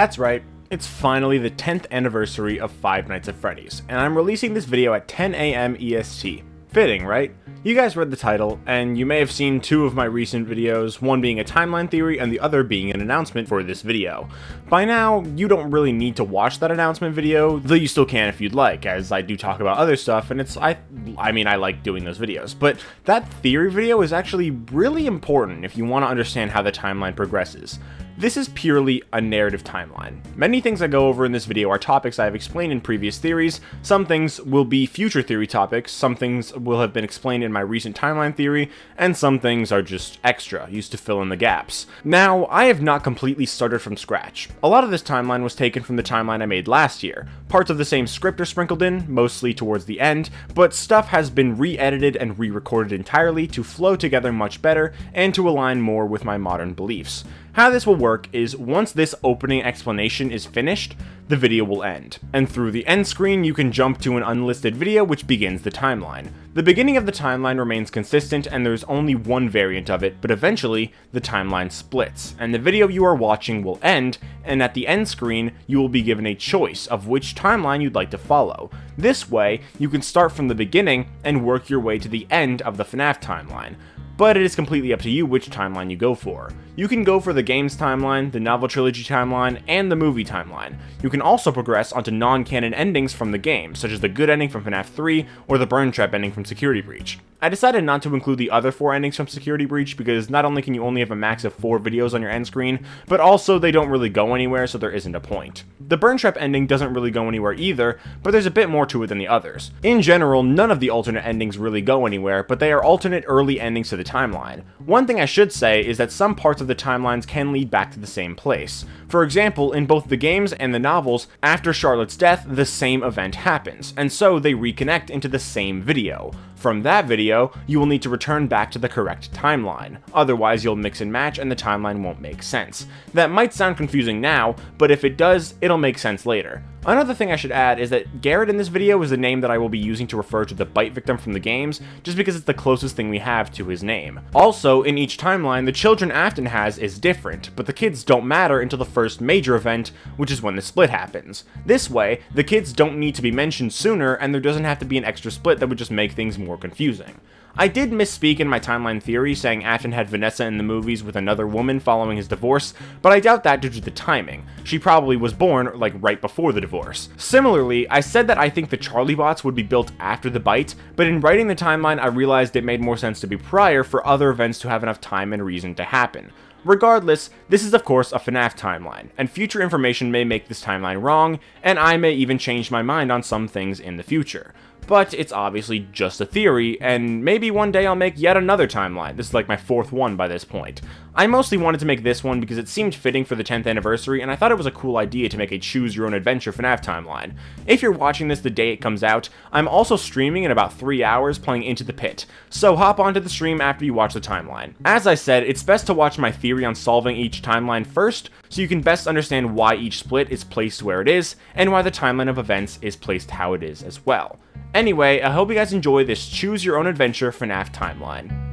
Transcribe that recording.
That's right, it's finally the 10th anniversary of Five Nights at Freddy's, and I'm releasing this video at 10 AM EST. Fitting, right? You guys read the title, and you may have seen two of my recent videos, one being a timeline theory and the other being an announcement for this video. By now, you don't really need to watch that announcement video, though you still can if you'd like, as I do talk about other stuff, and I like doing those videos. But that theory video is actually really important if you want to understand how the timeline progresses. This is purely a narrative timeline. Many things I go over in this video are topics I have explained in previous theories, some things will be future theory topics, some things will have been explained in my recent timeline theory, and some things are just extra, used to fill in the gaps. Now, I have not completely started from scratch. A lot of this timeline was taken from the timeline I made last year. Parts of the same script are sprinkled in, mostly towards the end, but stuff has been re-edited and re-recorded entirely to flow together much better and to align more with my modern beliefs. How this will work is once this opening explanation is finished, the video will end, and through the end screen you can jump to an unlisted video which begins the timeline. The beginning of the timeline remains consistent and there's only one variant of it, but eventually the timeline splits, and the video you are watching will end, and at the end screen you will be given a choice of which timeline you'd like to follow. This way, you can start from the beginning and work your way to the end of the FNAF timeline. But it is completely up to you which timeline you go for. You can go for the games timeline, the novel trilogy timeline, and the movie timeline. You can also progress onto non-canon endings from the game, such as the good ending from FNAF 3 or the burn trap ending from Security Breach. I decided not to include the other 4 endings from Security Breach because not only can you only have a max of 4 videos on your end screen, but also they don't really go anywhere, so there isn't a point. The burn trap ending doesn't really go anywhere either, but there's a bit more to it than the others. In general, none of the alternate endings really go anywhere, but they are alternate early endings to the timeline. One thing I should say is that some parts of the timelines can lead back to the same place. For example, in both the games and the novels, after Charlotte's death, the same event happens, and so they reconnect into the same video. From that video, you will need to return back to the correct timeline, otherwise you'll mix and match and the timeline won't make sense. That might sound confusing now, but if it does, it'll make sense later. Another thing I should add is that Garrett in this video is the name that I will be using to refer to the bite victim from the games, just because it's the closest thing we have to his name. Also, in each timeline, the children Afton has is different, but the kids don't matter until the first major event, which is when the split happens. This way, the kids don't need to be mentioned sooner, and there doesn't have to be an extra split that would just make things more confusing. I did misspeak in my timeline theory, saying Afton had Vanessa in the movies with another woman following his divorce, but I doubt that due to the timing. She probably was born, like, right before the divorce. Similarly, I said that I think the Charlie bots would be built after the bite, but in writing the timeline I realized it made more sense to be prior for other events to have enough time and reason to happen. Regardless, this is of course a FNAF timeline, and future information may make this timeline wrong, and I may even change my mind on some things in the future. But it's obviously just a theory, and maybe one day I'll make yet another timeline. This is like my 4th one by this point. I mostly wanted to make this one because it seemed fitting for the 10th anniversary, and I thought it was a cool idea to make a choose your own adventure FNAF timeline. If you're watching this the day it comes out, I'm also streaming in about 3 hours playing Into the Pit, so hop onto the stream after you watch the timeline. As I said, it's best to watch my theory on solving each timeline first, so you can best understand why each split is placed where it is, and why the timeline of events is placed how it is as well. Anyway, I hope you guys enjoy this choose your own adventure FNAF timeline.